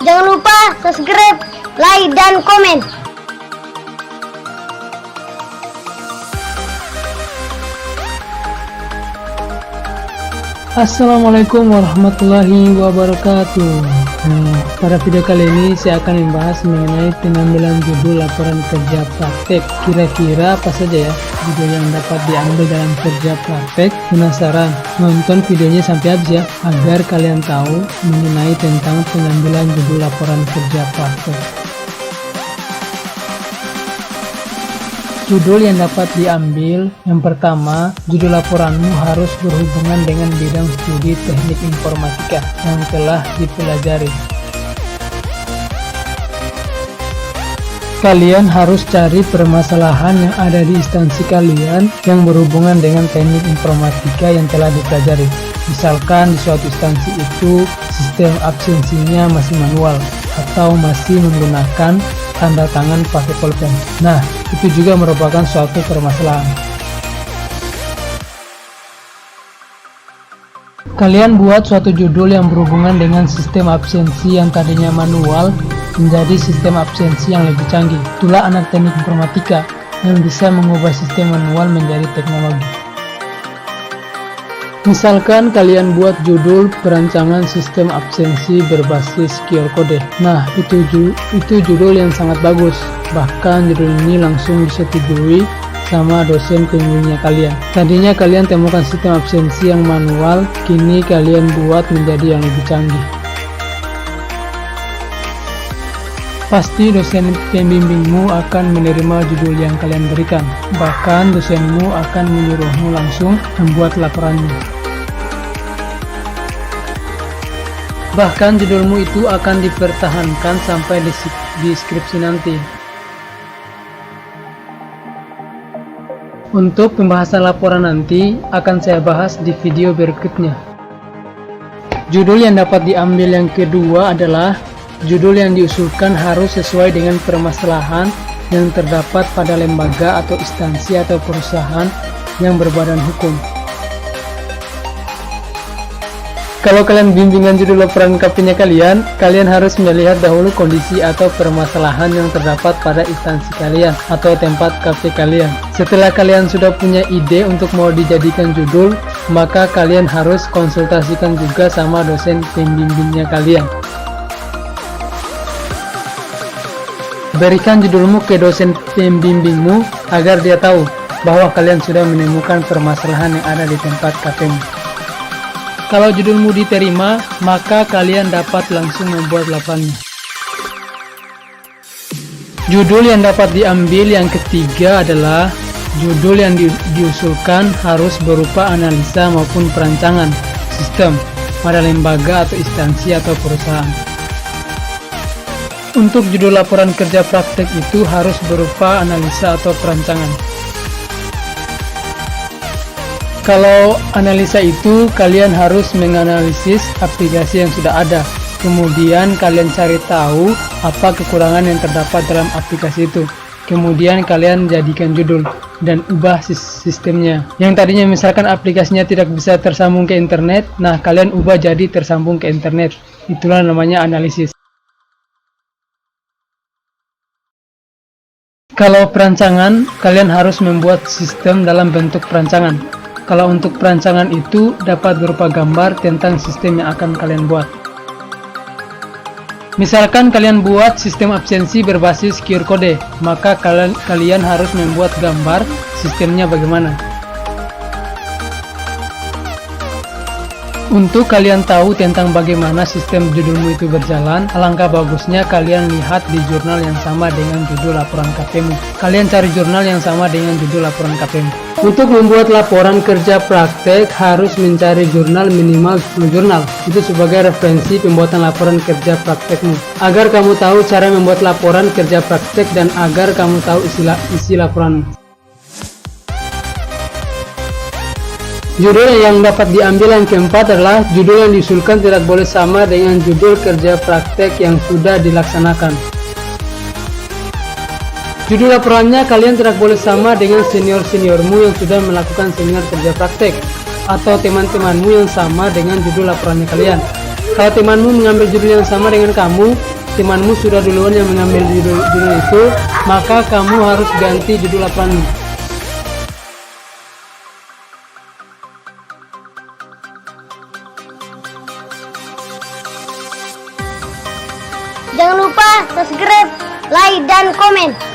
Jangan lupa subscribe, like, dan komen. Assalamualaikum warahmatullahi wabarakatuh. Pada video kali ini saya akan membahas mengenai pengambilan judul laporan kerja praktek. Kira-kira apa saja ya judul yang dapat diambil dalam kerja praktek? Penasaran? Nonton videonya sampai habis ya, agar kalian tahu mengenai tentang pengambilan judul laporan kerja praktek. Judul yang dapat diambil, yang pertama, judul laporanmu harus berhubungan dengan bidang studi teknik informatika yang telah dipelajari. Kalian harus cari permasalahan yang ada di instansi kalian yang berhubungan dengan teknik informatika yang telah dipelajari. Misalkan di suatu instansi itu sistem absensinya masih manual atau masih menggunakan tanda tangan pakai pulpen. Nah, itu juga merupakan suatu permasalahan. Kalian buat suatu judul yang berhubungan dengan sistem absensi yang tadinya manual menjadi sistem absensi yang lebih canggih. Itulah anak teknik informatika yang bisa mengubah sistem manual menjadi teknologi. Misalkan kalian buat judul perancangan sistem absensi berbasis QR code. Nah, itu judul yang sangat bagus. Bahkan judul ini langsung disetujui sama dosen pembimbingnya kalian. Tadinya kalian temukan sistem absensi yang manual, kini kalian buat menjadi yang lebih canggih. Pasti dosen pembimbingmu akan menerima judul yang kalian berikan. Bahkan dosenmu akan menyuruhmu langsung membuat laporannya. Bahkan judulmu itu akan dipertahankan sampai di skripsi nanti. Untuk pembahasan laporan nanti akan saya bahas di video berikutnya. Judul yang dapat diambil yang kedua adalah judul yang diusulkan harus sesuai dengan permasalahan yang terdapat pada lembaga atau instansi atau perusahaan yang berbadan hukum. Kalau kalian bimbingan judul laporan KP-nya kalian harus melihat dahulu kondisi atau permasalahan yang terdapat pada instansi kalian atau tempat KP kalian. Setelah kalian sudah punya ide untuk mau dijadikan judul, maka kalian harus konsultasikan juga sama dosen pembimbingnya kalian. Berikan judulmu ke dosen pembimbingmu agar dia tahu bahwa kalian sudah menemukan permasalahan yang ada di tempat KP-mu. Kalau judulmu diterima, maka kalian dapat langsung membuat laporannya. Judul yang dapat diambil yang ketiga adalah judul yang diusulkan harus berupa analisa maupun perancangan sistem pada lembaga atau instansi atau perusahaan. Untuk judul laporan kerja praktek itu harus berupa analisa atau perancangan. Kalau analisa itu, kalian harus menganalisis aplikasi yang sudah ada. Kemudian kalian cari tahu apa kekurangan yang terdapat dalam aplikasi itu. Kemudian kalian jadikan judul dan ubah sistemnya. Yang tadinya misalkan aplikasinya tidak bisa tersambung ke internet, nah kalian ubah jadi tersambung ke internet. Itulah namanya analisis. Kalau perancangan, kalian harus membuat sistem dalam bentuk perancangan. Kalau untuk perancangan itu dapat berupa gambar tentang sistem yang akan kalian buat. Misalkan kalian buat sistem absensi berbasis QR code, maka kalian harus membuat gambar sistemnya bagaimana. Untuk kalian tahu tentang bagaimana sistem judulmu itu berjalan, alangkah bagusnya kalian lihat di jurnal yang sama dengan judul laporan KP-mu. Kalian cari jurnal yang sama dengan judul laporan KP-mu. Untuk membuat laporan kerja praktek harus mencari jurnal minimal 10 jurnal. Itu sebagai referensi pembuatan laporan kerja praktekmu. Agar kamu tahu cara membuat laporan kerja praktek dan agar kamu tahu isi laporanmu. Judul yang dapat diambil yang keempat adalah judul yang diusulkan tidak boleh sama dengan judul kerja praktek yang sudah dilaksanakan. Judul laporannya kalian tidak boleh sama dengan senior-seniormu yang sudah melakukan seminar kerja praktek atau teman-temanmu yang sama dengan judul laporannya kalian. Kalau temanmu mengambil judul yang sama dengan kamu, temanmu sudah duluan yang mengambil judul itu, maka kamu harus ganti judul laporanmu. Jangan lupa subscribe, like, dan komen.